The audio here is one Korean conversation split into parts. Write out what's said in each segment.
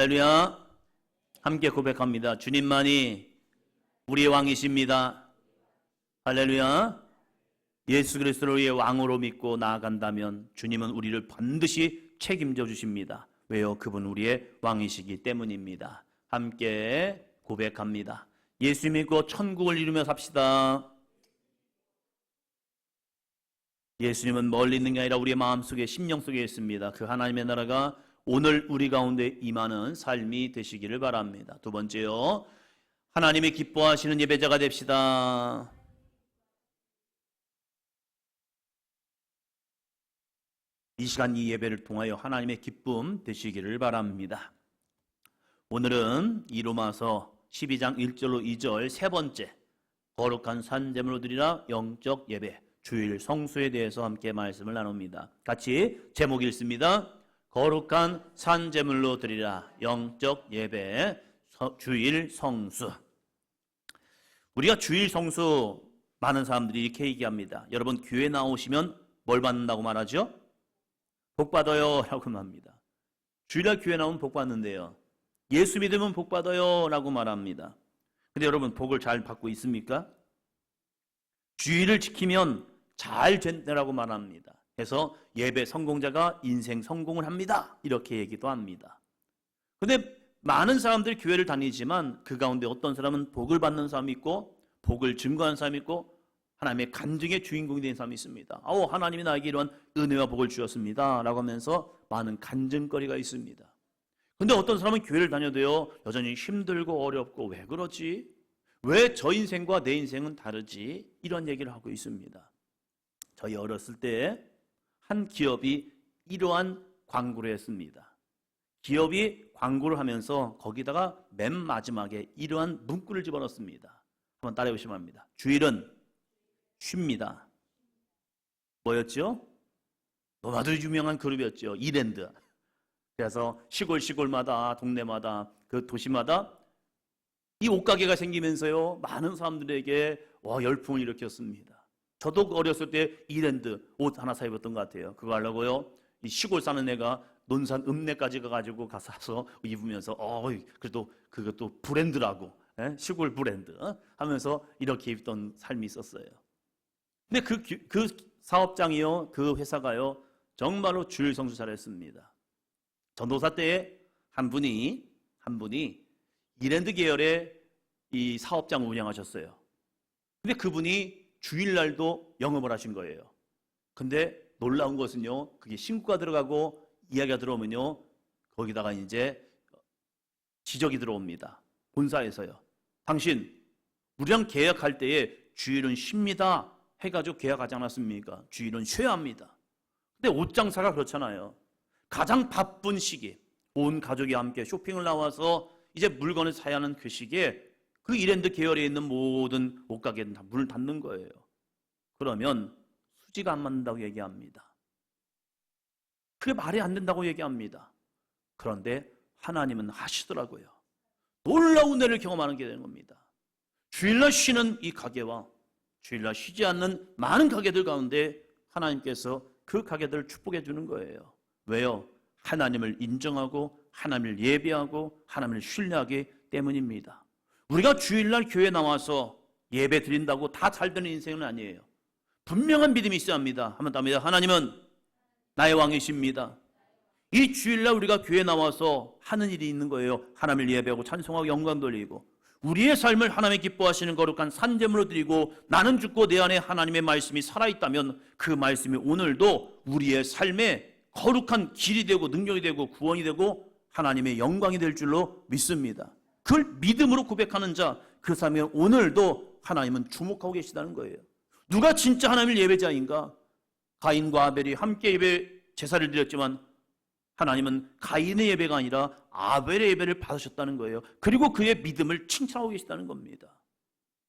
할렐루야. 함께 고백합니다. 주님만이 우리의 왕이십니다. 할렐루야. 예수 그리스도를 우리의 왕으로 믿고 나아간다면 주님은 우리를 반드시 책임져 주십니다. 왜요? 그분 우리의 왕이시기 때문입니다. 함께 고백합니다. 예수 믿고 천국을 이루며 삽시다. 예수님은 멀리 있는 게 아니라 우리의 마음속에, 심령 속에 있습니다. 그 하나님의 나라가 오늘 우리 가운데 임하는 삶이 되시기를 바랍니다. 두 번째요, 하나님이 기뻐하시는 예배자가 됩시다. 이 시간 이 예배를 통하여 하나님의 기쁨 되시기를 바랍니다. 오늘은 이 로마서 12장 1절로 2절 세 번째, 거룩한 산제물로 드리라 영적 예배, 주일 성수에 대해서 함께 말씀을 나눕니다. 같이 제목 읽습니다. 거룩한 산제물로 드리라 영적 예배, 주일 성수. 우리가 주일 성수, 많은 사람들이 이렇게 얘기합니다. 여러분, 교회 나오시면 뭘 받는다고 말하죠? 복 받아요 라고 말합니다. 주일날 교회 나오면 복 받는데요, 예수 믿으면 복 받아요 라고 말합니다. 근데 여러분, 복을 잘 받고 있습니까? 주일을 지키면 잘 된다라고 말합니다. 그래서 예배 성공자가 인생 성공을 합니다, 이렇게 얘기도 합니다. 근데 많은 사람들이 교회를 다니지만 그 가운데 어떤 사람은 복을 받는 사람이 있고 복을 증거하는 사람이 있고 하나님의 간증의 주인공이 된 사람이 있습니다. 하나님이 나에게 이런 은혜와 복을 주셨습니다 라고 하면서 많은 간증거리가 있습니다. 근데 어떤 사람은 교회를 다녀도요, 여전히 힘들고 어렵고, 왜 그러지? 왜 저 인생과 내 인생은 다르지? 이런 얘기를 하고 있습니다. 저희 어렸을 때 한 기업이 이러한 광고를 했습니다. 기업이 광고를 하면서 거기다가 맨 마지막에 이러한 문구를 집어넣습니다. 한번 따라해 보시면 합니다. 주일은 쉽니다. 뭐였죠? 너무나도 유명한 그룹이었죠. 이랜드. 그래서 시골마다, 동네마다, 그 도시마다 이 옷가게가 생기면서요, 많은 사람들에게 열풍을 일으켰습니다. 저도 어렸을 때 이랜드 옷 하나 사 입었던 것 같아요. 그거 하려고요, 이 시골 사는 애가 논산 읍내까지 가가지고 가서 입으면서 그래도 그것도 브랜드라고, 시골 브랜드 하면서 이렇게 입던 삶이 있었어요. 근데 그 사업장이요, 그 회사가요, 정말로 주일 성수 잘했습니다. 전도사 때에 한 분이 이랜드 계열의 이 사업장을 운영하셨어요. 근데 그분이 주일날도 영업을 하신 거예요. 근데 놀라운 것은요, 그게 신고가 들어가고 이야기가 들어오면요, 거기다가 이제 지적이 들어옵니다. 본사에서요. 당신 우리랑 계약할 때에 주일은 쉽니다 해가지고 계약하지 않았습니까? 주일은 쉬어야 합니다. 근데 옷장사가 그렇잖아요. 가장 바쁜 시기, 온 가족이 함께 쇼핑을 나와서 이제 물건을 사야 하는 그 시기에 그 이랜드 계열에 있는 모든 옷가게는 다 문을 닫는 거예요. 그러면 수지가 안 맞는다고 얘기합니다. 그게 말이 안 된다고 얘기합니다. 그런데 하나님은 하시더라고요. 놀라운 은혜를 경험하는 게 되는 겁니다. 주일날 쉬는 이 가게와 주일날 쉬지 않는 많은 가게들 가운데 하나님께서 그 가게들을 축복해 주는 거예요. 왜요? 하나님을 인정하고 하나님을 예배하고 하나님을 신뢰하기 때문입니다. 우리가 주일날 교회 나와서 예배 드린다고 다 잘 되는 인생은 아니에요. 분명한 믿음이 있어야 합니다. 한번 더 합니다. 하나님은 나의 왕이십니다. 이 주일날 우리가 교회 나와서 하는 일이 있는 거예요. 하나님을 예배하고 찬송하고 영광 돌리고, 우리의 삶을 하나님의 기뻐하시는 거룩한 산제물로 드리고, 나는 죽고 내 안에 하나님의 말씀이 살아있다면 그 말씀이 오늘도 우리의 삶에 거룩한 길이 되고 능력이 되고 구원이 되고 하나님의 영광이 될 줄로 믿습니다. 그걸 믿음으로 고백하는 자, 그 삶에 오늘도 하나님은 주목하고 계시다는 거예요. 누가 진짜 하나님의 예배자인가? 가인과 아벨이 함께 예배 제사를 드렸지만 하나님은 가인의 예배가 아니라 아벨의 예배를 받으셨다는 거예요. 그리고 그의 믿음을 칭찬하고 계시다는 겁니다.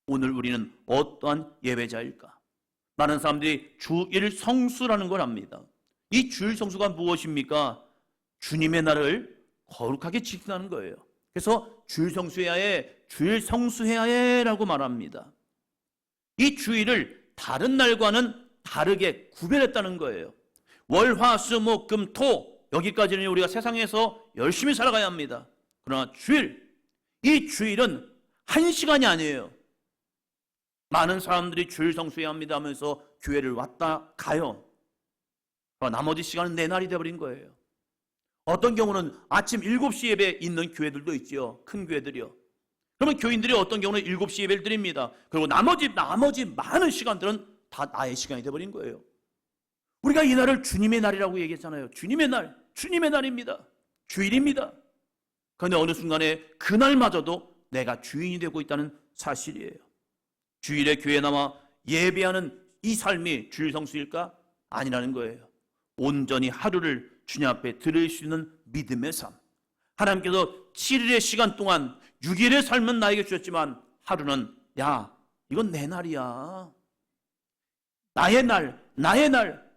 오늘 우리는 어떠한 예배자일까? 많은 사람들이 주일 성수라는 걸 압니다. 이 주일 성수가 무엇입니까? 주님의 날을 거룩하게 지킨다는 거예요. 그래서 주일 성수해야 해, 주일 성수해야 해 라고 말합니다. 이 주일을 다른 날과는 다르게 구별했다는 거예요. 월, 화, 수, 목, 금, 토, 여기까지는 우리가 세상에서 열심히 살아가야 합니다. 그러나 주일, 이 주일은 1시간이 아니에요. 많은 사람들이 주일 성수해야 합니다 하면서 교회를 왔다 가요. 나머지 시간은 내 날이 되어버린 거예요. 어떤 경우는 아침 7시 예배 있는 교회들도 있죠. 큰 교회들이요. 그러면 교인들이 어떤 경우는 7시 예배를 드립니다. 그리고 나머지 많은 시간들은 다 나의 시간이 되어버린 거예요. 우리가 이 날을 주님의 날이라고 얘기했잖아요. 주님의 날, 주님의 날입니다. 주일입니다. 그런데 어느 순간에 그날마저도 내가 주인이 되고 있다는 사실이에요. 주일에 교회에 나와 예배하는 이 삶이 주일 성수일까? 아니라는 거예요. 온전히 하루를 주님 앞에 드릴 수 있는 믿음의 삶. 하나님께서 7일의 시간 동안 6일의 삶은 나에게 주셨지만 하루는 야, 이건 내 날이야. 나의 날, 나의 날.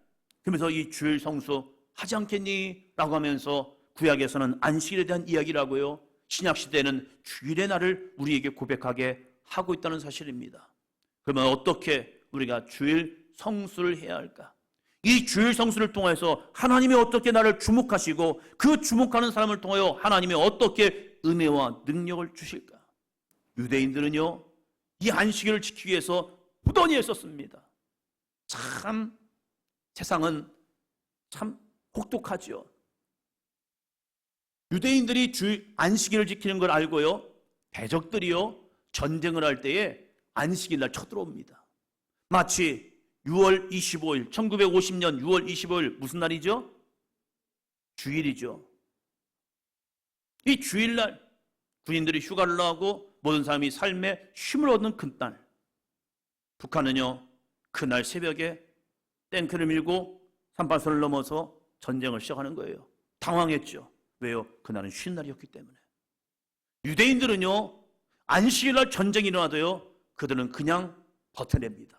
그러면서 이 주일 성수 하지 않겠니? 라고 하면서 구약에서는 안식일에 대한 이야기라고요. 신약 시대에는 주일의 날을 우리에게 고백하게 하고 있다는 사실입니다. 그러면 어떻게 우리가 주일 성수를 해야 할까? 이 주일 성수를 통해서 하나님이 어떻게 나를 주목하시고 그 주목하는 사람을 통하여 하나님이 어떻게 은혜와 능력을 주실까? 유대인들은요, 이 안식일을 지키기 위해서 부단히 애썼습니다. 참 세상은 참 혹독하죠. 유대인들이 주일 안식일을 지키는 걸 알고요, 대적들이요 전쟁을 할 때에 안식일 날 쳐들어옵니다. 마치 6월 25일 1950년 6월 25일 무슨 날이죠? 주일이죠. 이 주일날 군인들이 휴가를 나가고 모든 사람이 삶의 쉼을 얻는 그날, 북한은요 그날 새벽에 탱크를 밀고 38선을 넘어서 전쟁을 시작하는 거예요. 당황했죠. 왜요? 그날은 쉬는 날이었기 때문에. 유대인들은요 안식일날 전쟁이 일어나도요 그들은 그냥 버텨냅니다.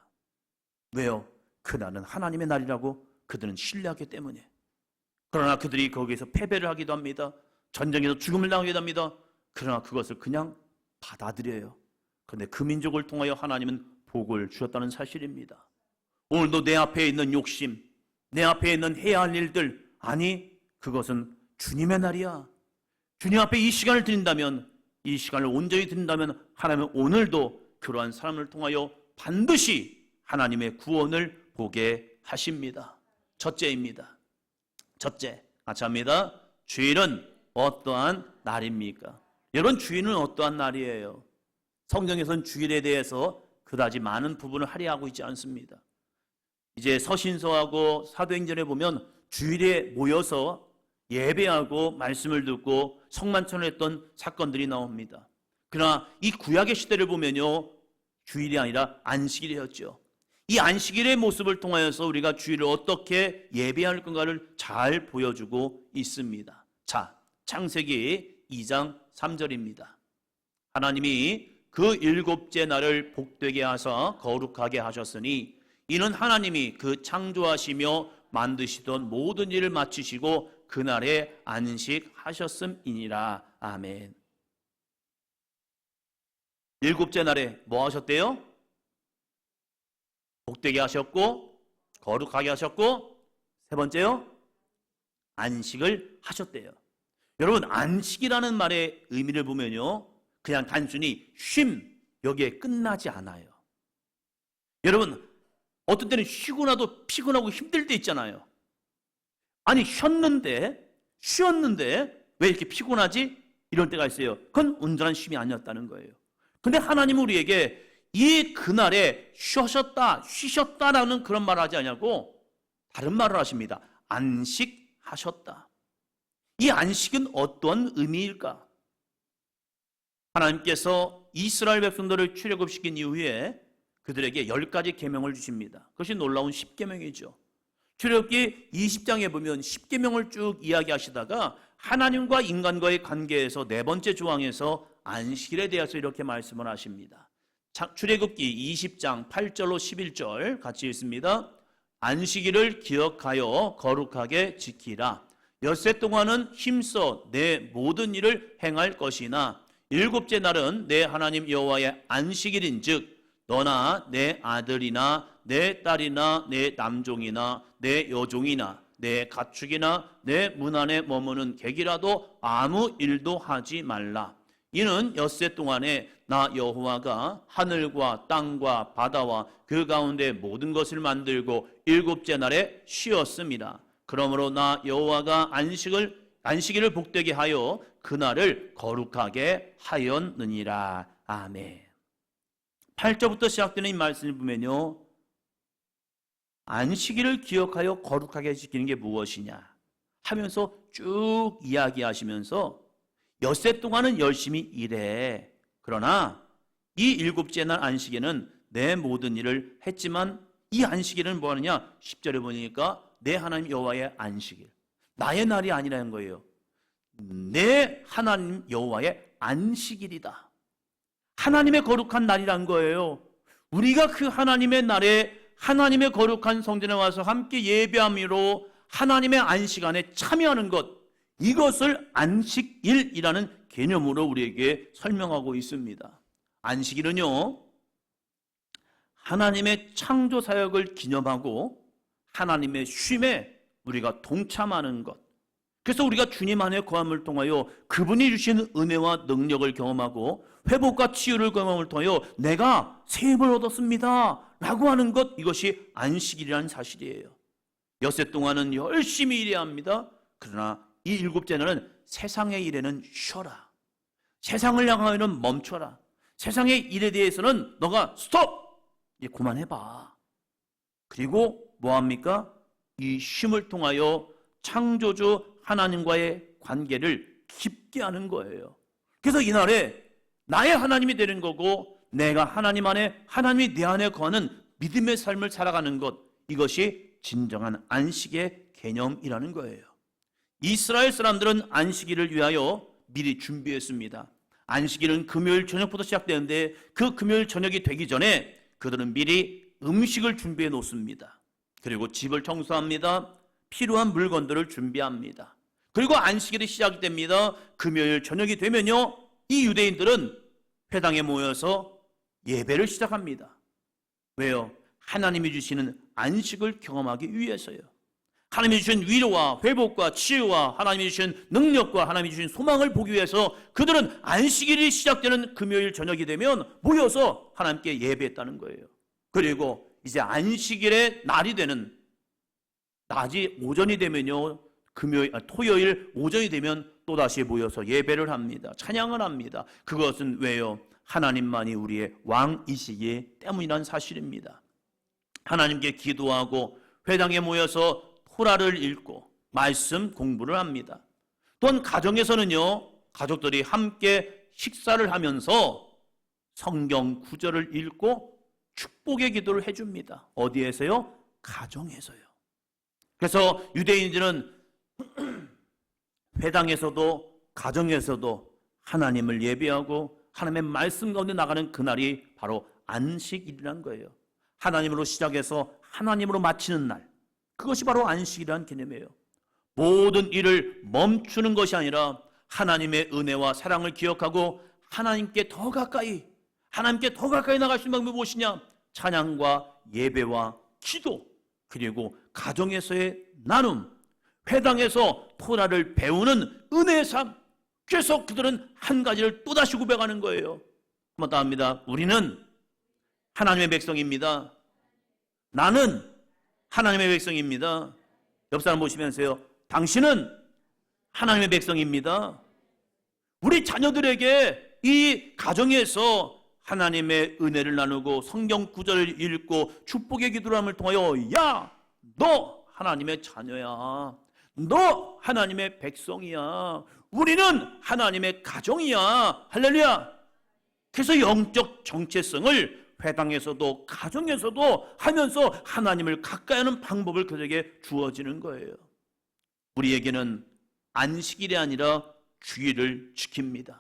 왜요? 그날은 하나님의 날이라고 그들은 신뢰하기 때문에. 그러나 그들이 거기에서 패배를 하기도 합니다. 전쟁에서 죽음을 당하기도 합니다. 그러나 그것을 그냥 받아들여요. 그런데 그 민족을 통하여 하나님은 복을 주셨다는 사실입니다. 오늘도 내 앞에 있는 욕심, 내 앞에 있는 해야 할 일들, 아니 그것은 주님의 날이야. 주님 앞에 이 시간을 드린다면, 이 시간을 온전히 드린다면 하나님은 오늘도 그러한 사람을 통하여 반드시 하나님의 구원을 보게 하십니다. 첫째입니다. 첫째, 같이 합니다. 주일은 어떠한 날입니까? 여러분, 주일은 어떠한 날이에요? 성경에서는 주일에 대해서 그다지 많은 부분을 할애하고 있지 않습니다. 이제 서신서하고 사도행전에 보면 주일에 모여서 예배하고 말씀을 듣고 성만찬을 했던 사건들이 나옵니다. 그러나 이 구약의 시대를 보면요, 주일이 아니라 안식일이었죠. 이 안식일의 모습을 통하여서 우리가 주일을 어떻게 예배할 건가를 잘 보여주고 있습니다. 자, 창세기 2장 3절입니다. 하나님이 그 일곱째 날을 복되게 하사 거룩하게 하셨으니 이는 하나님이 그 창조하시며 만드시던 모든 일을 마치시고 그날에 안식하셨음이니라. 아멘. 일곱째 날에 뭐 하셨대요? 복되게 하셨고 거룩하게 하셨고 세 번째요, 안식을 하셨대요. 여러분, 안식이라는 말의 의미를 보면요, 그냥 단순히 쉼, 여기에 끝나지 않아요. 여러분, 어떤 때는 쉬고 나도 피곤하고 힘들 때 있잖아요. 아니, 쉬었는데 왜 이렇게 피곤하지? 이럴 때가 있어요. 그건 온전한 쉼이 아니었다는 거예요. 근데 하나님은 우리에게 이 그날에 쉬셨다라는 그런 말을 하지 않냐고 다른 말을 하십니다. 안식하셨다. 이 안식은 어떠한 의미일까? 하나님께서 이스라엘 백성들을 출애굽시킨 이후에 그들에게 10가지 계명을 주십니다. 그것이 놀라운 10계명이죠. 출애굽기 20장에 보면 10계명을 쭉 이야기하시다가 하나님과 인간과의 관계에서 네 번째 조항에서 안식일에 대해서 이렇게 말씀을 하십니다. 출애굽기 20장 8절로 11절 같이 읽습니다. 안식일을 기억하여 거룩하게 지키라. 엿새 동안은 힘써 내 모든 일을 행할 것이나 일곱째 날은 내 하나님 여호와의 안식일인즉 너나 내 아들이나 내 딸이나 내 남종이나 내 여종이나 내 가축이나 내 문 안에 머무는 객이라도 아무 일도 하지 말라. 이는 엿새 동안에 나 여호와가 하늘과 땅과 바다와 그 가운데 모든 것을 만들고 일곱째 날에 쉬었습니다. 그러므로 나 여호와가 안식일을 복되게 하여 그날을 거룩하게 하였느니라. 아멘. 8절부터 시작되는 이 말씀을 보면요, 안식일을 기억하여 거룩하게 지키는 게 무엇이냐 하면서 쭉 이야기하시면서 엿새 동안은 열심히 일해. 그러나 이 일곱째 날 안식에는 내 모든 일을 했지만 이 안식일은 뭐 하느냐? 10절에 보니까 내 하나님 여호와의 안식일. 나의 날이 아니라는 거예요. 내 하나님 여호와의 안식일이다. 하나님의 거룩한 날이란 거예요. 우리가 그 하나님의 날에 하나님의 거룩한 성전에 와서 함께 예배함으로 하나님의 안식 안에 참여하는 것, 이것을 안식일이라는 개념으로 우리에게 설명하고 있습니다. 안식일은요, 하나님의 창조 사역을 기념하고 하나님의 쉼에 우리가 동참하는 것. 그래서 우리가 주님 안에 거함을 통하여 그분이 주신 은혜와 능력을 경험하고 회복과 치유를 경험을 통하여 내가 새 힘을 얻었습니다 라고 하는 것, 이것이 안식일이라는 사실이에요. 엿새 동안은 열심히 일해야 합니다. 그러나 이 일곱째 날은 세상의 일에는 쉬어라. 세상을 향하여는 멈춰라. 세상의 일에 대해서는 너가 스톱! 이제 그만해봐. 그리고 뭐합니까? 이 쉼을 통하여 창조주 하나님과의 관계를 깊게 하는 거예요. 그래서 이날에 나의 하나님이 되는 거고 내가 하나님 안에, 하나님이 내 안에 거하는 믿음의 삶을 살아가는 것, 이것이 진정한 안식의 개념이라는 거예요. 이스라엘 사람들은 안식일을 위하여 미리 준비했습니다. 안식일은 금요일 저녁부터 시작되는데 그 금요일 저녁이 되기 전에 그들은 미리 음식을 준비해 놓습니다. 그리고 집을 청소합니다. 필요한 물건들을 준비합니다. 그리고 안식일이 시작됩니다. 금요일 저녁이 되면요, 이 유대인들은 회당에 모여서 예배를 시작합니다. 왜요? 하나님이 주시는 안식을 경험하기 위해서요. 하나님이 주신 위로와 회복과 치유와 하나님이 주신 능력과 하나님이 주신 소망을 보기 위해서 그들은 안식일이 시작되는 금요일 저녁이 되면 모여서 하나님께 예배했다는 거예요. 그리고 이제 안식일의 날이 되는 낮이 오전이 되면요, 토요일 오전이 되면 또다시 모여서 예배를 합니다. 찬양을 합니다. 그것은 왜요? 하나님만이 우리의 왕이시기 때문이라는 사실입니다. 하나님께 기도하고 회당에 모여서 토라를 읽고 말씀 공부를 합니다. 또한 가정에서는요, 가족들이 함께 식사를 하면서 성경 구절을 읽고 축복의 기도를 해줍니다. 어디에서요? 가정에서요. 그래서 유대인들은 회당에서도 가정에서도 하나님을 예배하고 하나님의 말씀 가운데 나가는 그날이 바로 안식일이라는 거예요. 하나님으로 시작해서 하나님으로 마치는 날, 그것이 바로 안식이라는 개념이에요. 모든 일을 멈추는 것이 아니라 하나님의 은혜와 사랑을 기억하고 하나님께 더 가까이 나갈 수 있는 방법이 무엇이냐? 찬양과 예배와 기도, 그리고 가정에서의 나눔, 회당에서 토라를 배우는 은혜의 삶. 그래서 그들은 한 가지를 또다시 고백하는 거예요. 한번 더 합니다. 우리는 하나님의 백성입니다. 나는 하나님의 백성입니다. 옆 사람 보시면서요, 당신은 하나님의 백성입니다. 우리 자녀들에게 이 가정에서 하나님의 은혜를 나누고 성경 구절을 읽고 축복의 기도를 함을 통하여, 야, 너 하나님의 자녀야. 너 하나님의 백성이야. 우리는 하나님의 가정이야. 할렐루야. 그래서 영적 정체성을 회당에서도 가정에서도 하면서 하나님을 가까이 하는 방법을 그들에게 주어지는 거예요. 우리에게는 안식일이 아니라 주일을 지킵니다.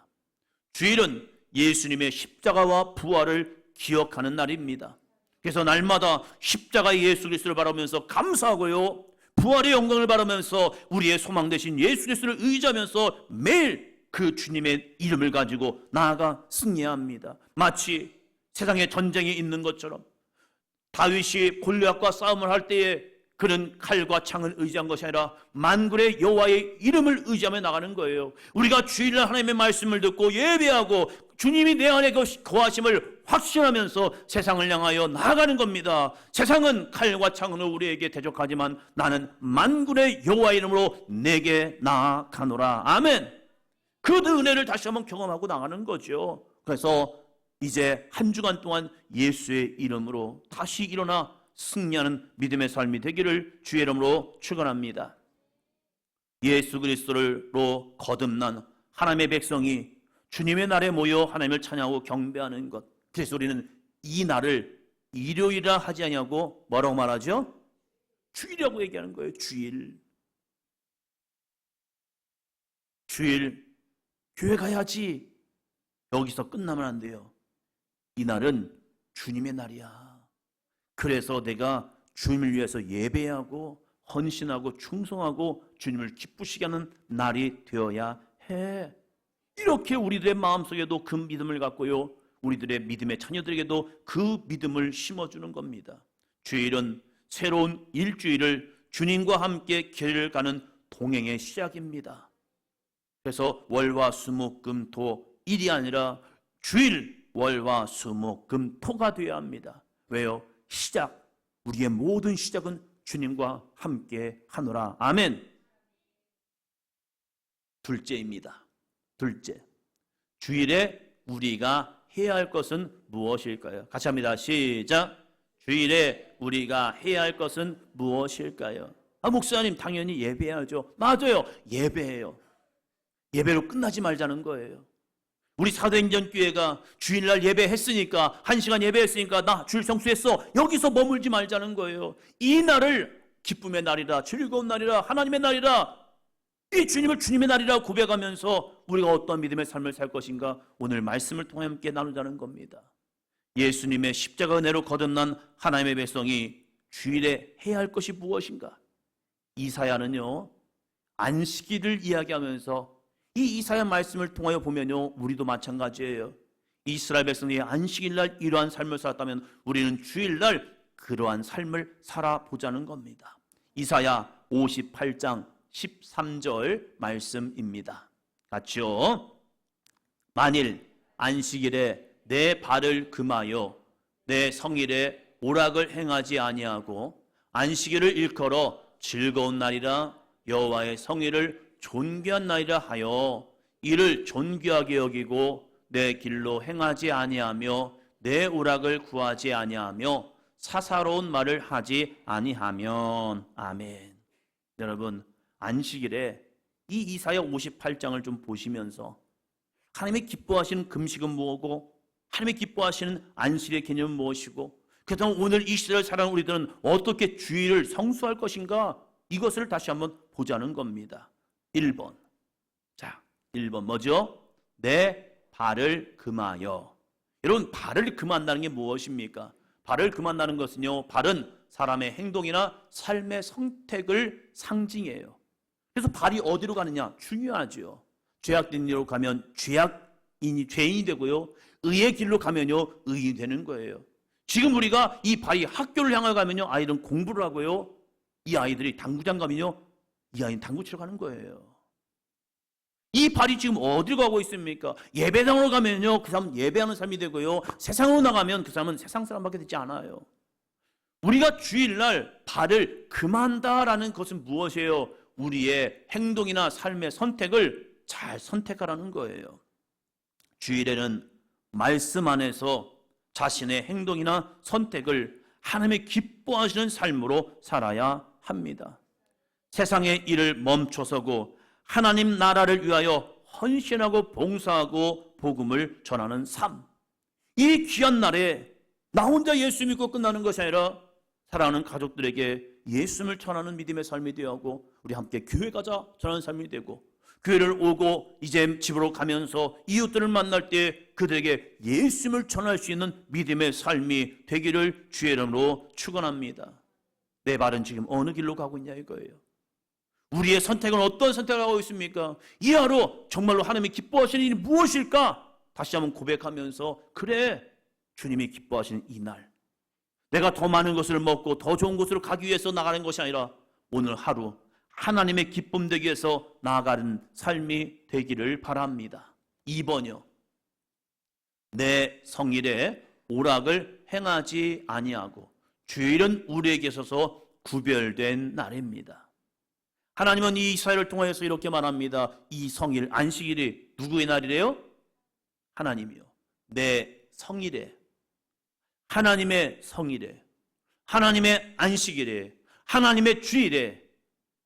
주일은 예수님의 십자가와 부활을 기억하는 날입니다. 그래서 날마다 십자가의 예수 그리스도를 바라보면서 감사하고요, 부활의 영광을 바라면서 우리의 소망 되신 예수 그리스도를 의지하면서 매일 그 주님의 이름을 가지고 나아가 승리합니다. 마치 세상에 전쟁이 있는 것처럼 다윗이 골리앗과 싸움을 할 때에 그는 칼과 창을 의지한 것이 아니라 만군의 여호와의 이름을 의지하며 나가는 거예요. 우리가 주일날 하나님의 말씀을 듣고 예배하고 주님이 내 안에 거하심을 확신하면서 세상을 향하여 나아가는 겁니다. 세상은 칼과 창으로 우리에게 대적하지만 나는 만군의 여호와의 이름으로 내게 나아가노라. 아멘. 그 은혜를 다시 한번 경험하고 나가는 거죠. 그래서 이제 한 주간 동안 예수의 이름으로 다시 일어나 승리하는 믿음의 삶이 되기를 주의 이름으로 축원합니다. 예수 그리스도로 거듭난 하나님의 백성이 주님의 날에 모여 하나님을 찬양하고 경배하는 것. 그래서 우리는 이 날을 일요일이라 하지 아니하고 뭐라고 말하죠? 주일이라고 얘기하는 거예요. 주일. 주일 교회 가야지. 여기서 끝나면 안 돼요. 이 날은 주님의 날이야. 그래서 내가 주님을 위해서 예배하고 헌신하고 충성하고 주님을 기쁘시게 하는 날이 되어야 해. 이렇게 우리들의 마음속에도 그 믿음을 갖고요, 우리들의 믿음의 자녀들에게도 그 믿음을 심어주는 겁니다. 주일은 새로운 일주일을 주님과 함께 길을 가는 동행의 시작입니다. 그래서 월화 수목 금 토 일이 아니라 주일 월화 수목 금 토가 되어야 합니다. 왜요? 시작, 우리의 모든 시작은 주님과 함께 하노라. 아멘. 둘째입니다. 둘째, 주일에 우리가 해야 할 것은 무엇일까요? 같이 합니다. 시작. 주일에 우리가 해야 할 것은 무엇일까요? 목사님 당연히 예배해야죠. 맞아요. 예배해요. 예배로 끝나지 말자는 거예요. 우리 사도행전 교회가 주일날 예배했으니까, 1시간 예배했으니까 나 주일 성수했어, 여기서 머물지 말자는 거예요. 이 날을 기쁨의 날이라, 즐거운 날이라, 하나님의 날이라, 이 주님을 주님의 날이라 고백하면서 우리가 어떤 믿음의 삶을 살 것인가, 오늘 말씀을 통해 함께 나누자는 겁니다. 예수님의 십자가 은혜로 거듭난 하나님의 백성이 주일에 해야 할 것이 무엇인가? 이사야는요, 안식일을 이야기하면서 이 이사야 말씀을 통하여 보면요, 우리도 마찬가지예요. 이스라엘 백성이 안식일날 이러한 삶을 살았다면 우리는 주일날 그러한 삶을 살아보자는 겁니다. 이사야 58장 13절 말씀입니다. 같이요. 만일 안식일에 내 발을 금하여 내 성일에 오락을 행하지 아니하고 안식일을 일컬어 즐거운 날이라 여호와의 성일을 존귀한 날이라 하여 이를 존귀하게 여기고 내 길로 행하지 아니하며 내 오락을 구하지 아니하며 사사로운 말을 하지 아니하면. 아멘. 여러분, 안식일에 이 이사야 58장을 좀 보시면서 하나님이 기뻐하시는 금식은 뭐고 하나님이 기뻐하시는 안식일의 개념은 무엇이고 그렇다면 오늘 이 시대를 살아가는 우리들은 어떻게 주일을 성수할 것인가, 이것을 다시 한번 보자는 겁니다. 1번. 자, 1번 뭐죠? 내 발을 금하여. 여러분, 발을 금한다는 게 무엇입니까? 발을 금한다는 것은요, 발은 사람의 행동이나 삶의 선택을 상징해요. 그래서 발이 어디로 가느냐? 중요하죠. 죄악된 길로 가면 죄인이 되고요, 의의 길로 가면요, 의인이 되는 거예요. 지금 우리가 이 발이 학교를 향하여 가면요, 아이들은 공부를 하고요, 이 아이들이 당구장 가면요, 이 아이는 당구 치러 가는 거예요. 이 발이 지금 어디로 가고 있습니까? 예배당으로 가면요, 그 사람은 예배하는 삶이 되고요, 세상으로 나가면 그 사람은 세상 사람밖에 되지 않아요. 우리가 주일날 발을 금한다라는 것은 무엇이에요? 우리의 행동이나 삶의 선택을 잘 선택하라는 거예요. 주일에는 말씀 안에서 자신의 행동이나 선택을 하나님의 기뻐하시는 삶으로 살아야 합니다. 세상의 일을 멈춰서고 하나님 나라를 위하여 헌신하고 봉사하고 복음을 전하는 삶. 이 귀한 날에 나 혼자 예수 믿고 끝나는 것이 아니라 사랑하는 가족들에게 예수를 전하는 믿음의 삶이 되어 하고 우리 함께 교회 가자 전하는 삶이 되고, 교회를 오고 이제 집으로 가면서 이웃들을 만날 때 그들에게 예수를 전할 수 있는 믿음의 삶이 되기를 주의 이름으로 축원합니다. 내 발은 지금 어느 길로 가고 있냐 이거예요. 우리의 선택은 어떤 선택을 하고 있습니까? 이 하루 정말로 하나님이 기뻐하시는 일이 무엇일까? 다시 한번 고백하면서, 그래, 주님이 기뻐하시는 이 날, 내가 더 많은 것을 먹고 더 좋은 곳으로 가기 위해서 나가는 것이 아니라 오늘 하루 하나님의 기쁨 되기 위해서 나아가는 삶이 되기를 바랍니다. 2번이요. 내 성일에 오락을 행하지 아니하고 주일은 우리에게 있어서 구별된 날입니다. 하나님은 이 이스라엘을 통하여서 이렇게 말합니다. 이 성일, 안식일이 누구의 날이래요? 하나님이요. 내 성일에, 하나님의 성일에, 하나님의 안식일에, 하나님의 주일에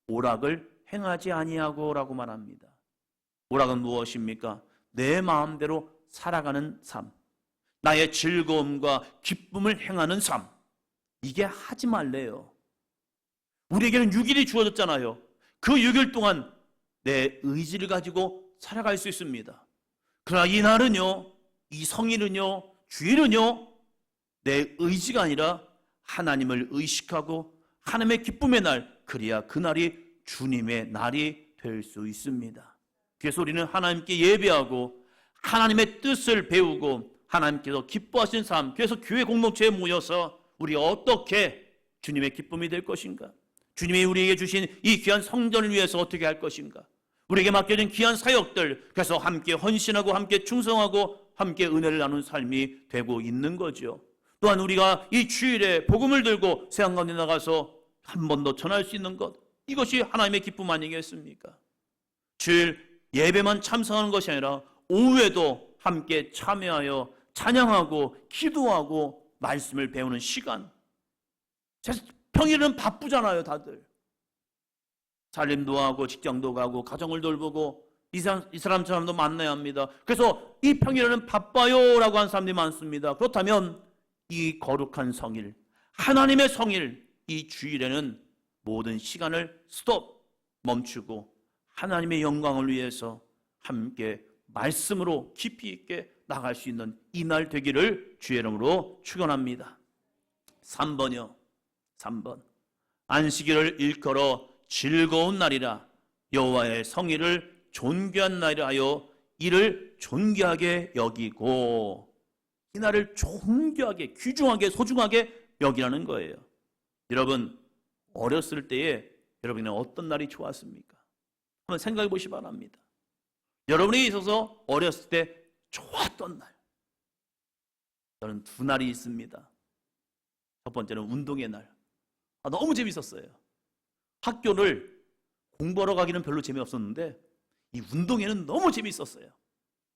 오락을 행하지 아니하고 라고 말합니다. 오락은 무엇입니까? 내 마음대로 살아가는 삶, 나의 즐거움과 기쁨을 행하는 삶, 이게 하지 말래요. 우리에게는 6일이 주어졌잖아요. 그 6일 동안 내 의지를 가지고 살아갈 수 있습니다. 그러나 이 날은요, 이 성일은요, 주일은요, 내 의지가 아니라 하나님을 의식하고 하나님의 기쁨의 날, 그래야 그날이 주님의 날이 될 수 있습니다. 그래서 우리는 하나님께 예배하고 하나님의 뜻을 배우고 하나님께서 기뻐하신 삶, 그래서 교회 공동체에 모여서 우리 어떻게 주님의 기쁨이 될 것인가? 주님이 우리에게 주신 이 귀한 성전을 위해서 어떻게 할 것인가? 우리에게 맡겨진 귀한 사역들, 그래서 함께 헌신하고 함께 충성하고 함께 은혜를 나누는 삶이 되고 있는 거죠. 또한 우리가 이 주일에 복음을 들고 세상 가운데 나가서 한 번 더 전할 수 있는 것, 이것이 하나님의 기쁨 아니겠습니까? 주일 예배만 참석하는 것이 아니라 오후에도 함께 참여하여 찬양하고 기도하고 말씀을 배우는 시간. 평일은 바쁘잖아요, 다들. 살림도 하고 직장도 가고 가정을 돌보고 이 사람도 만나야 합니다. 그래서 이 평일에는 바빠요 라고 하는 사람들이 많습니다. 그렇다면 이 거룩한 성일, 하나님의 성일, 이 주일에는 모든 시간을 스톱, 멈추고 하나님의 영광을 위해서 함께 말씀으로 깊이 있게 나갈 수 있는 이 날 되기를 주의 이름으로 축원합니다. 3번이요. 3번. 안식일을 일컬어 즐거운 날이라 여호와의 성일을 존귀한 날이라 하여 이를 존귀하게 여기고, 이 날을 존귀하게, 귀중하게, 소중하게 여기라는 거예요. 여러분, 어렸을 때에 여러분은 어떤 날이 좋았습니까? 한번 생각해 보시기 바랍니다. 여러분에게 있어서 어렸을 때 좋았던 날, 저는 두 날이 있습니다. 첫 번째는 운동의 날. 너무 재밌었어요. 학교를 공부하러 가기는 별로 재미없었는데 이 운동회는 너무 재밌었어요.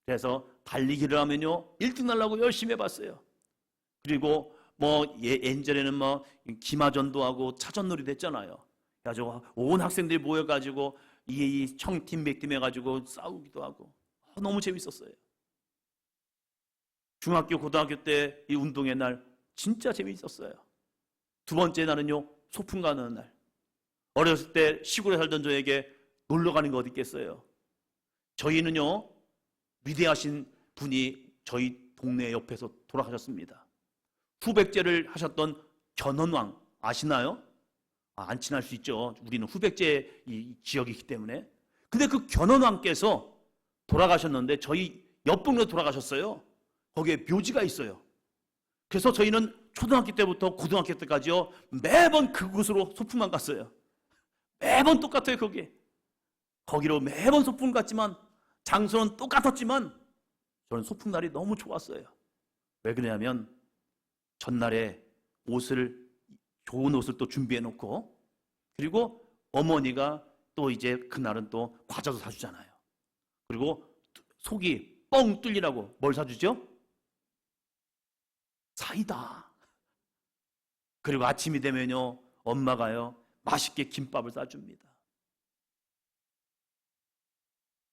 그래서 달리기를 하면요 1등 날라고 열심히 해봤어요. 그리고 예전에는 기마전도 하고 차전놀이도 했잖아요. 그래가지고 온 학생들이 모여가지고 이 청팀 백팀 해가지고 싸우기도 하고 너무 재밌었어요. 중학교 고등학교 때 이 운동회 날 진짜 재밌었어요. 두 번째 날은요 소풍 가는 날. 어렸을 때 시골에 살던 저에게 놀러 가는 거 어디 있겠어요. 저희는요 위대하신 분이 저희 동네 옆에서 돌아가셨습니다. 후백제를 하셨던 견훤왕 아시나요? 안 친할 수 있죠. 우리는 후백제 이 지역이기 때문에. 근데 그 견훤왕께서 돌아가셨는데 저희 옆 동네로 돌아가셨어요. 거기에 묘지가 있어요. 그래서 저희는 초등학교 때부터 고등학교 때까지요 매번 그곳으로 소풍만 갔어요. 매번 똑같아요. 거기로 매번 소풍 갔지만 장소는 똑같았지만 저는 소풍 날이 너무 좋았어요. 왜 그러냐면 전날에 좋은 옷을 또 준비해 놓고, 그리고 어머니가 또 이제 그날은 또 과자도 사주잖아요. 그리고 속이 뻥 뚫리라고 뭘 사주죠? 사이다. 그리고 아침이 되면요 엄마가요 맛있게 김밥을 싸줍니다.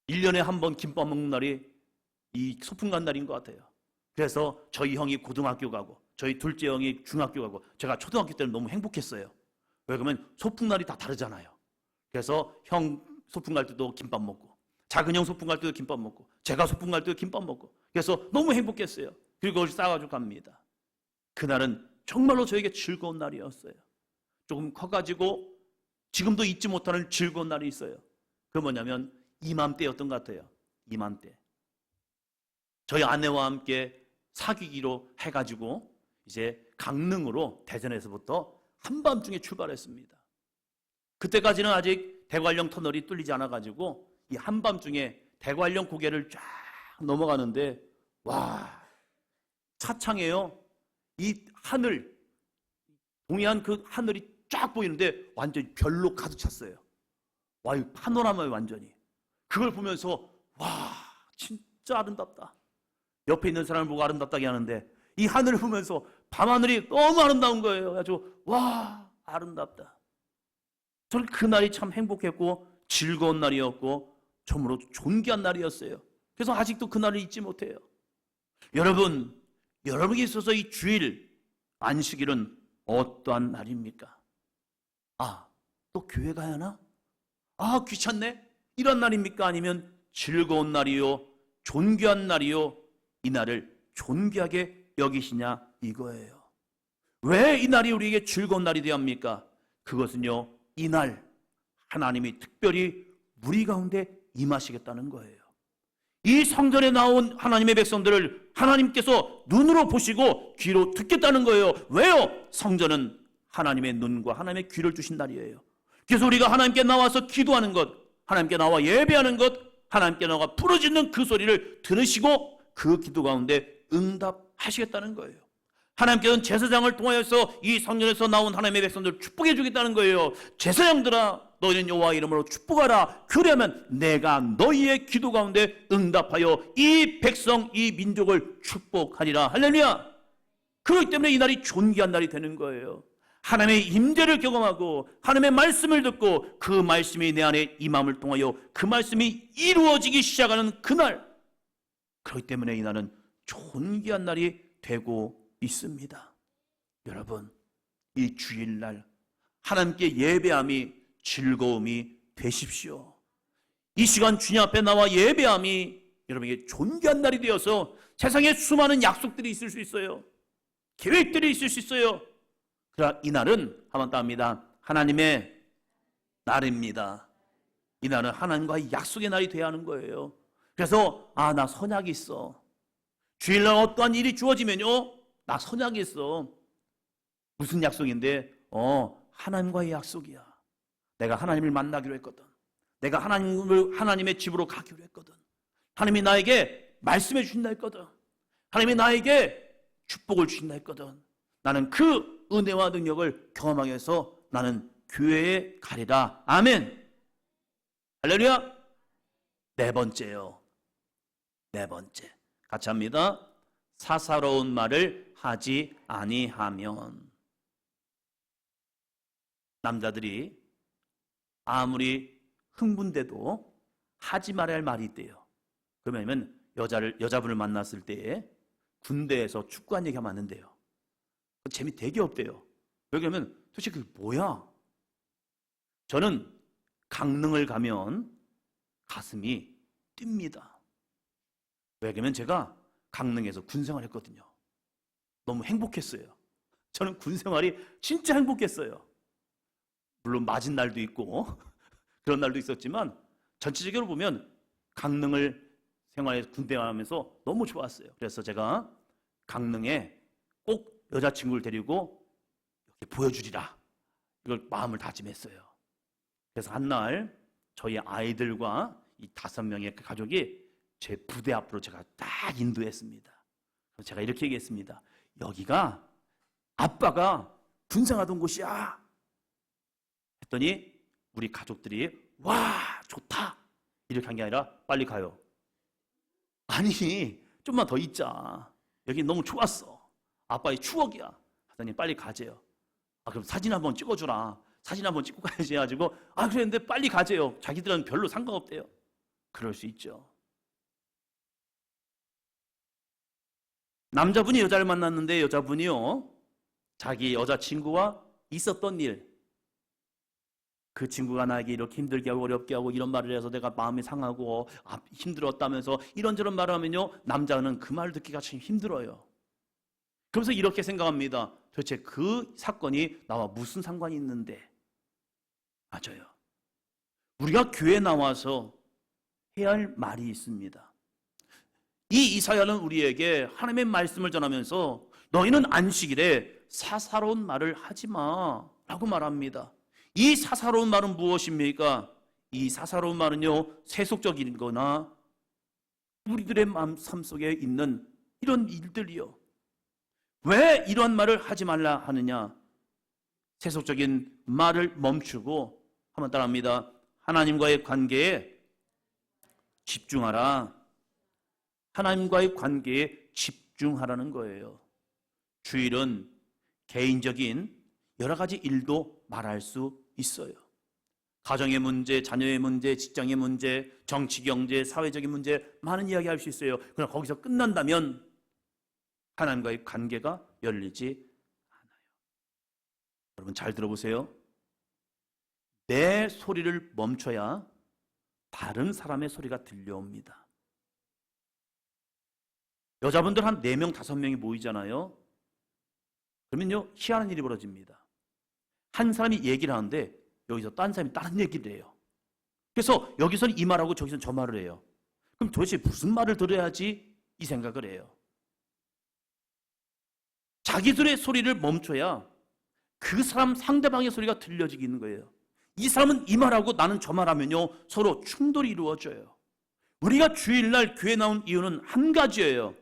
1년에 한 번 김밥 먹는 날이 이 소풍 간 날인 것 같아요. 그래서 저희 형이 고등학교 가고 저희 둘째 형이 중학교 가고 제가 초등학교 때는 너무 행복했어요. 왜 그러면 소풍 날이 다 다르잖아요. 그래서 형 소풍 갈 때도 김밥 먹고, 작은 형 소풍 갈 때도 김밥 먹고, 제가 소풍 갈 때도 김밥 먹고, 그래서 너무 행복했어요. 그리고 그걸 싸가지고 갑니다. 그날은 정말로 저에게 즐거운 날이었어요. 조금 커가지고 지금도 잊지 못하는 즐거운 날이 있어요. 그게 뭐냐면 이맘때였던 것 같아요. 이맘때 저희 아내와 함께 사귀기로 해가지고 이제 강릉으로 대전에서부터 한밤중에 출발했습니다. 그때까지는 아직 대관령 터널이 뚫리지 않아가지고 이 한밤중에 대관령 고개를 쫙 넘어가는데 와, 차창에요. 이 하늘, 동해안 그 하늘이 쫙 보이는데 완전히 별로 가득 찼어요. 와, 이 파노라마에 완전히. 그걸 보면서 와, 진짜 아름답다. 옆에 있는 사람을 보고 아름답다게 하는데 이 하늘을 보면서 밤하늘이 너무 아름다운 거예요. 아주 와, 아름답다. 저는 그날이 참 행복했고 즐거운 날이었고 참으로 존귀한 날이었어요. 그래서 아직도 그날을 잊지 못해요. 여러분, 여러분에게 있어서 이 주일 안식일은 어떠한 날입니까? 아, 또 교회 가야 하나? 아, 귀찮네? 이런 날입니까? 아니면 즐거운 날이요, 존귀한 날이요, 이 날을 존귀하게 여기시냐 이거예요. 왜 이 날이 우리에게 즐거운 날이 되어야 합니까? 그것은요, 이 날 하나님이 특별히 우리 가운데 임하시겠다는 거예요. 이 성전에 나온 하나님의 백성들을 하나님께서 눈으로 보시고 귀로 듣겠다는 거예요. 왜요? 성전은 하나님의 눈과 하나님의 귀를 주신 날이에요. 그래서 우리가 하나님께 나와서 기도하는 것, 하나님께 나와 예배하는 것, 하나님께 나와 부르짖는 그 소리를 들으시고 그 기도 가운데 응답하시겠다는 거예요. 하나님께서는 제사장을 통하여서 이 성전에서 나온 하나님의 백성들을 축복해 주겠다는 거예요. 제사장들아, 너희는 여호와 이름으로 축복하라. 그러면 내가 너희의 기도 가운데 응답하여 이 백성, 이 민족을 축복하리라. 할렐루야. 그렇기 때문에 이 날이 존귀한 날이 되는 거예요. 하나님의 임재를 경험하고 하나님의 말씀을 듣고 그 말씀이 내 안에 임함을 통하여 그 말씀이 이루어지기 시작하는 그날, 그렇기 때문에 이 날은 존귀한 날이 되고 있습니다. 여러분, 이 주일날 하나님께 예배함이 즐거움이 되십시오. 이 시간 주님 앞에 나와 예배함이 여러분에게 존귀한 날이 되어서 세상에 수많은 약속들이 있을 수 있어요. 계획들이 있을 수 있어요. 그러나 이 날은 한번 따입니다. 하나님의 날입니다. 이 날은 하나님과의 약속의 날이 되어야 하는 거예요. 그래서 나 선약이 있어. 주일날 어떠한 일이 주어지면요, 나 선약이 있어. 무슨 약속인데? 하나님과의 약속이야. 내가 하나님을 만나기로 했거든. 내가 하나님의 집으로 가기로 했거든. 하나님이 나에게 말씀해 주신다 했거든. 하나님이 나에게 축복을 주신다 했거든. 나는 그 은혜와 능력을 경험하기 위해서 나는 교회에 가리라. 아멘. 할렐루야. 네 번째요. 네 번째. 같이 합니다. 사사로운 말을 하지 아니하면. 남자들이 아무리 흥분돼도 하지 말아야 할 말이 있대요. 그러면 여자분을 만났을 때 군대에서 축구한 얘기하면 안 된대요. 재미 되게 없대요. 왜 그러면 도대체 그게 뭐야? 저는 강릉을 가면 가슴이 뜁니다. 왜 그러면 제가 강릉에서 군생활 했거든요. 너무 행복했어요. 저는 군생활이 진짜 행복했어요. 물론 맞은 날도 있고 그런 날도 있었지만 전체적으로 보면 강릉을 생활해서 군대하면서 너무 좋았어요. 그래서 제가 강릉에 꼭 여자친구를 데리고 이렇게 보여주리라, 이걸 마음을 다짐했어요. 그래서 한날 저희 아이들과 이 5명의 가족이 제 부대 앞으로 제가 딱 인도했습니다. 그래서 제가 이렇게 얘기했습니다. 여기가 아빠가 군생하던 곳이야. 했더니 우리 가족들이 와, 좋다 이렇게 한 게 아니라 빨리 가요. 아니, 좀만 더 있자. 여기 너무 좋았어. 아빠의 추억이야. 하더니 빨리 가재요. 그럼 사진 한번 찍어주라. 사진 한번 찍고 가야지 해가지고 그랬는데 빨리 가재요. 자기들은 별로 상관없대요. 그럴 수 있죠. 남자분이 여자를 만났는데 여자분이요, 자기 여자친구와 있었던 일, 그 친구가 나에게 이렇게 힘들게 하고 어렵게 하고 이런 말을 해서 내가 마음이 상하고 힘들었다면서 이런저런 말을 하면요, 남자는 그 말을 듣기가 참 힘들어요. 그러면서 이렇게 생각합니다. 도대체 그 사건이 나와 무슨 상관이 있는데? 맞아요. 우리가 교회에 나와서 해야 할 말이 있습니다. 이 이사야는 우리에게 하나님의 말씀을 전하면서 너희는 안식일에 사사로운 말을 하지 마 라고 말합니다. 이 사사로운 말은 무엇입니까? 이 사사로운 말은요, 세속적인 거나 우리들의 삶 속에 있는 이런 일들이요. 왜 이런 말을 하지 말라 하느냐? 세속적인 말을 멈추고, 한번 따라합니다. 하나님과의 관계에 집중하라. 하나님과의 관계에 집중하라는 거예요. 주일은 개인적인 여러 가지 일도 말할 수 있어요. 가정의 문제, 자녀의 문제, 직장의 문제, 정치, 경제, 사회적인 문제 많은 이야기 할 수 있어요. 그러나 거기서 끝난다면 하나님과의 관계가 열리지 않아요. 여러분 잘 들어보세요. 내 소리를 멈춰야 다른 사람의 소리가 들려옵니다. 여자분들 한 4명, 5명이 모이잖아요. 그러면요, 희한한 일이 벌어집니다. 한 사람이 얘기를 하는데 여기서 딴 사람이 다른 얘기를 해요. 그래서 여기서는 이 말하고 저기서는 저 말을 해요. 그럼 도대체 무슨 말을 들어야지? 이 생각을 해요. 자기들의 소리를 멈춰야 그 사람 상대방의 소리가 들려지는 거예요. 이 사람은 이 말하고 나는 저 말하면요, 서로 충돌이 이루어져요. 우리가 주일날 교회 나온 이유는 한 가지예요.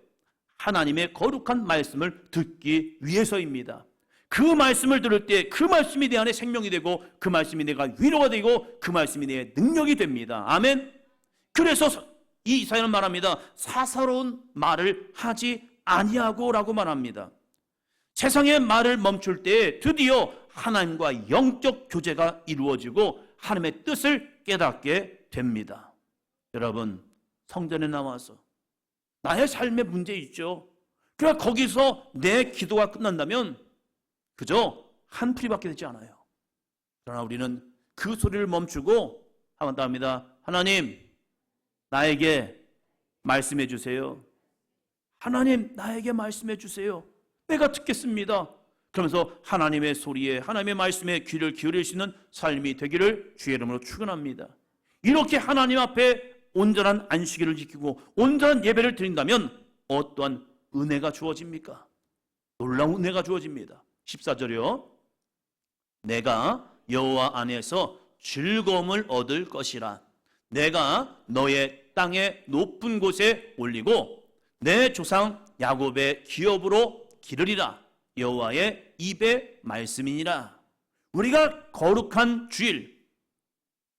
하나님의 거룩한 말씀을 듣기 위해서입니다. 그 말씀을 들을 때 그 말씀이 내 안에 생명이 되고, 그 말씀이 내가 위로가 되고, 그 말씀이 내 능력이 됩니다. 아멘. 그래서 이 이사야는 말합니다. 사사로운 말을 하지 아니하고 라고 말합니다. 세상의 말을 멈출 때 드디어 하나님과 영적 교제가 이루어지고 하나님의 뜻을 깨닫게 됩니다. 여러분, 성전에 나와서 나의 삶의 문제 있죠. 그러나 거기서 내 기도가 끝난다면 그저 한풀이밖에 되지 않아요. 그러나 우리는 그 소리를 멈추고 한번 더 합니다. 하나님, 나에게 말씀해 주세요. 하나님, 나에게 말씀해 주세요. 내가 듣겠습니다. 그러면서 하나님의 소리에, 하나님의 말씀에 귀를 기울일 수 있는 삶이 되기를 주의 이름으로 축원합니다. 이렇게 하나님 앞에 온전한 안식일을 지키고 온전한 예배를 드린다면 어떠한 은혜가 주어집니까? 놀라운 은혜가 주어집니다. 14절이요. 내가 여호와 안에서 즐거움을 얻을 것이라. 내가 너의 땅의 높은 곳에 올리고 내 조상 야곱의 기업으로 기르리라. 여호와의 입의 말씀이니라. 우리가 거룩한 주일,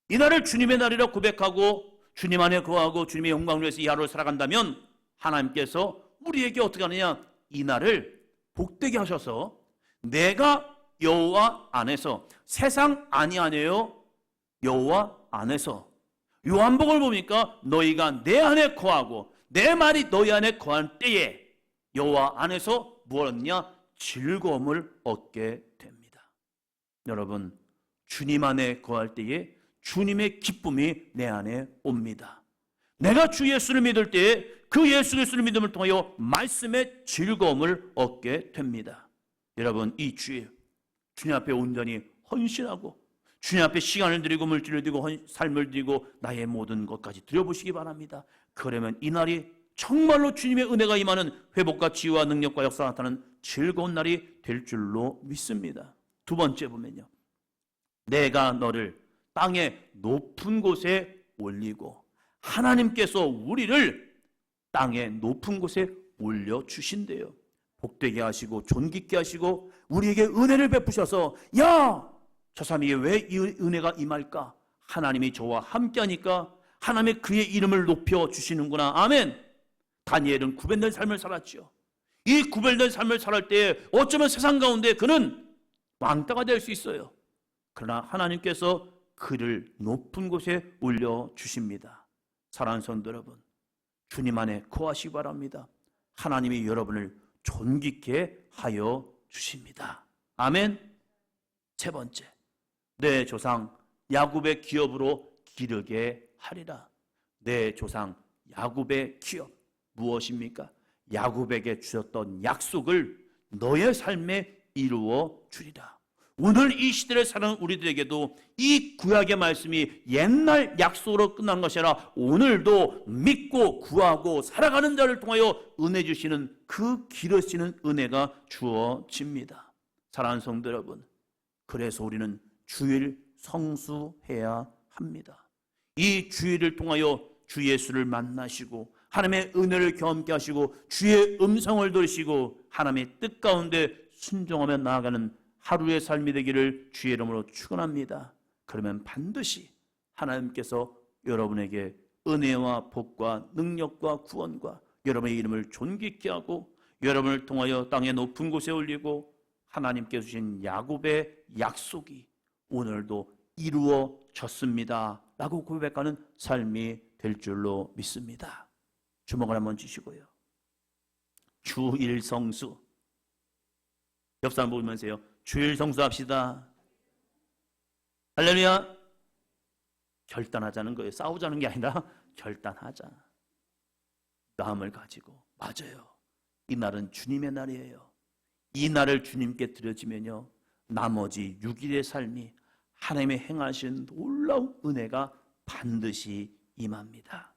이날을 주님의 날이라 고백하고 주님 안에 거하고 주님의 영광을 위해서 이 하루를 살아간다면 하나님께서 우리에게 어떻게 하느냐? 이 날을 복되게 하셔서 내가 여호와 안에서, 세상 아니에요. 여호와 안에서. 요한복음을 보니까 너희가 내 안에 거하고 내 말이 너희 안에 거한 때에 여호와 안에서 무엇 얻느냐? 즐거움을 얻게 됩니다. 여러분, 주님 안에 거할 때에 주님의 기쁨이 내 안에 옵니다. 내가 주 예수를 믿을 때에 그 예수 그리스도를 믿음을 통하여 말씀의 즐거움을 얻게 됩니다. 여러분, 이 주일 주님 앞에 온전히 헌신하고 주님 앞에 시간을 드리고 물질을 드리고 삶을 드리고 나의 모든 것까지 드려보시기 바랍니다. 그러면 이 날이 정말로 주님의 은혜가 임하는 회복과 치유와 능력과 역사가 나타나는 즐거운 날이 될 줄로 믿습니다. 두 번째 보면요, 내가 너를 땅의 높은 곳에 올리고, 하나님께서 우리를 땅의 높은 곳에 올려주신대요. 복되게 하시고 존귀케 하시고 우리에게 은혜를 베푸셔서, 야, 저 사람에게 왜 이 은혜가 임할까? 하나님이 저와 함께하니까 하나님의 그의 이름을 높여 주시는구나. 아멘. 다니엘은 구별된 삶을 살았죠. 이 구별된 삶을 살 때 어쩌면 세상 가운데 그는 왕따가 될 수 있어요. 그러나 하나님께서 그를 높은 곳에 올려주십니다. 사랑하는 성도 여러분, 주님 안에 거하시기 바랍니다. 하나님이 여러분을 존귀케 하여 주십니다. 아멘. 세 번째, 내 조상 야곱의 기업으로 기르게 하리라. 내 조상 야곱의 기업, 무엇입니까? 야곱에게 주셨던 약속을 너의 삶에 이루어 주리라. 오늘 이 시대를 사는 우리들에게도 이 구약의 말씀이 옛날 약속으로 끝난 것이 아니라 오늘도 믿고 구하고 살아가는 자를 통하여 은혜 주시는 그 길어지는 은혜가 주어집니다. 사랑하는 성도 여러분, 그래서 우리는 주일 성수해야 합니다. 이 주일을 통하여 주 예수를 만나시고 하나님의 은혜를 경험케 하시고 주의 음성을 들으시고 하나님의 뜻 가운데 순종하며 나아가는 하루의 삶이 되기를 주의 이름으로 축원합니다. 그러면 반드시 하나님께서 여러분에게 은혜와 복과 능력과 구원과 여러분의 이름을 존귀케 하고 여러분을 통하여 땅의 높은 곳에 올리고 하나님께 주신 야곱의 약속이 오늘도 이루어졌습니다 라고 고백하는 삶이 될 줄로 믿습니다. 주목을 한번 주시고요. 주일 성수. 옆 사람 보면서요. 주일 성수합시다. 할렐루야. 결단하자는 거예요. 싸우자는 게 아니라 결단하자. 마음을 가지고. 맞아요. 이 날은 주님의 날이에요. 이 날을 주님께 드려지면요, 나머지 6일의 삶이 하나님의 행하신 놀라운 은혜가 반드시 임합니다.